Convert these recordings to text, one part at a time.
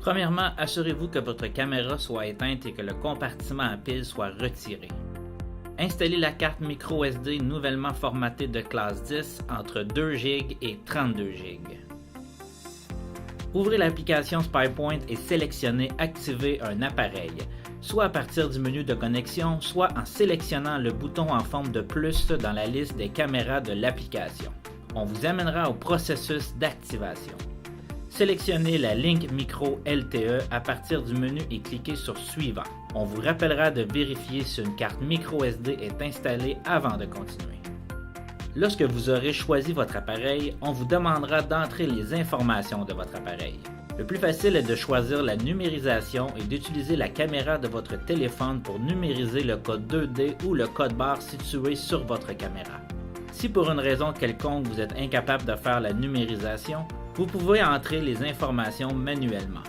Premièrement, assurez-vous que votre caméra soit éteinte et que le compartiment à pile soit retiré. Installez la carte microSD nouvellement formatée de classe 10 entre 2 GB et 32 GB. Ouvrez l'application SpyPoint et sélectionnez « Activer un appareil », soit à partir du menu de connexion, soit en sélectionnant le bouton en forme de plus dans la liste des caméras de l'application. On vous amènera au processus d'activation. Sélectionnez la Link Micro LTE à partir du menu et cliquez sur Suivant. On vous rappellera de vérifier si une carte microSD est installée avant de continuer. Lorsque vous aurez choisi votre appareil, on vous demandera d'entrer les informations de votre appareil. Le plus facile est de choisir la numérisation et d'utiliser la caméra de votre téléphone pour numériser le code 2D ou le code barre situé sur votre caméra. Si pour une raison quelconque vous êtes incapable de faire la numérisation, vous pouvez entrer les informations manuellement.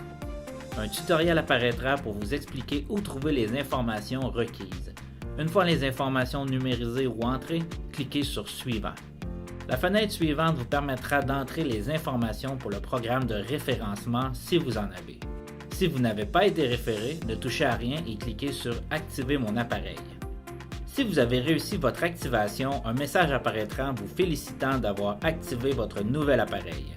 Un tutoriel apparaîtra pour vous expliquer où trouver les informations requises. Une fois les informations numérisées ou entrées, cliquez sur Suivant. La fenêtre suivante vous permettra d'entrer les informations pour le programme de référencement si vous en avez. Si vous n'avez pas été référé, ne touchez à rien et cliquez sur Activer mon appareil. Si vous avez réussi votre activation, un message apparaîtra vous félicitant d'avoir activé votre nouvel appareil.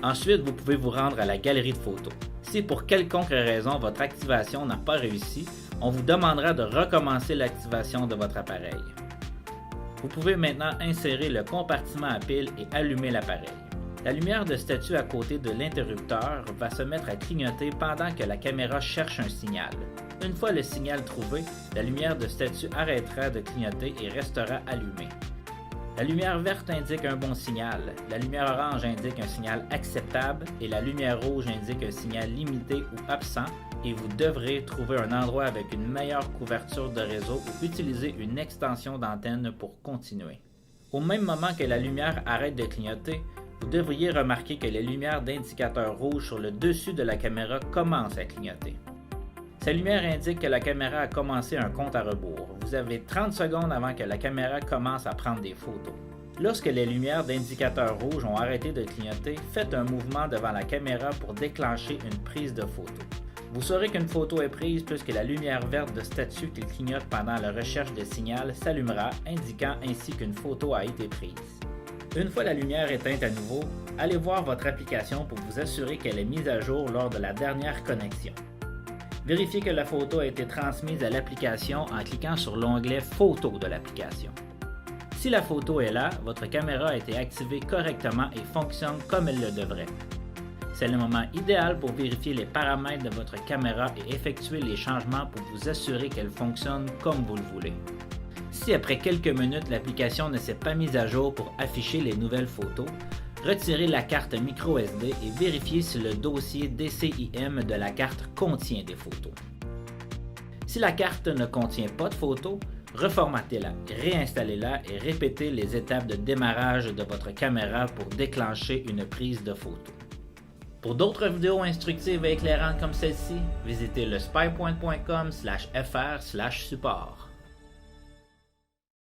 Ensuite, vous pouvez vous rendre à la galerie de photos. Si pour quelconque raison votre activation n'a pas réussi, on vous demandera de recommencer l'activation de votre appareil. Vous pouvez maintenant insérer le compartiment à pile et allumer l'appareil. La lumière de statut à côté de l'interrupteur va se mettre à clignoter pendant que la caméra cherche un signal. Une fois le signal trouvé, la lumière de statut arrêtera de clignoter et restera allumée. La lumière verte indique un bon signal, la lumière orange indique un signal acceptable et la lumière rouge indique un signal limité ou absent et vous devrez trouver un endroit avec une meilleure couverture de réseau ou utiliser une extension d'antenne pour continuer. Au même moment que la lumière arrête de clignoter, vous devriez remarquer que les lumières d'indicateur rouge sur le dessus de la caméra commencent à clignoter. Ces lumières indiquent que la caméra a commencé un compte à rebours. Vous avez 30 secondes avant que la caméra commence à prendre des photos. Lorsque les lumières d'indicateur rouge ont arrêté de clignoter, faites un mouvement devant la caméra pour déclencher une prise de photo. Vous saurez qu'une photo est prise puisque la lumière verte de statut qui clignote pendant la recherche de signal s'allumera, indiquant ainsi qu'une photo a été prise. Une fois la lumière éteinte à nouveau, allez voir votre application pour vous assurer qu'elle est mise à jour lors de la dernière connexion. Vérifiez que la photo a été transmise à l'application en cliquant sur l'onglet « Photos » de l'application. Si la photo est là, votre caméra a été activée correctement et fonctionne comme elle le devrait. C'est le moment idéal pour vérifier les paramètres de votre caméra et effectuer les changements pour vous assurer qu'elle fonctionne comme vous le voulez. Si après quelques minutes l'application ne s'est pas mise à jour pour afficher les nouvelles photos, retirez la carte microSD et vérifiez si le dossier DCIM de la carte contient des photos. Si la carte ne contient pas de photos, reformatez-la, réinstallez-la et répétez les étapes de démarrage de votre caméra pour déclencher une prise de photo. Pour d'autres vidéos instructives et éclairantes comme celle-ci, visitez le spypoint.com/fr/support.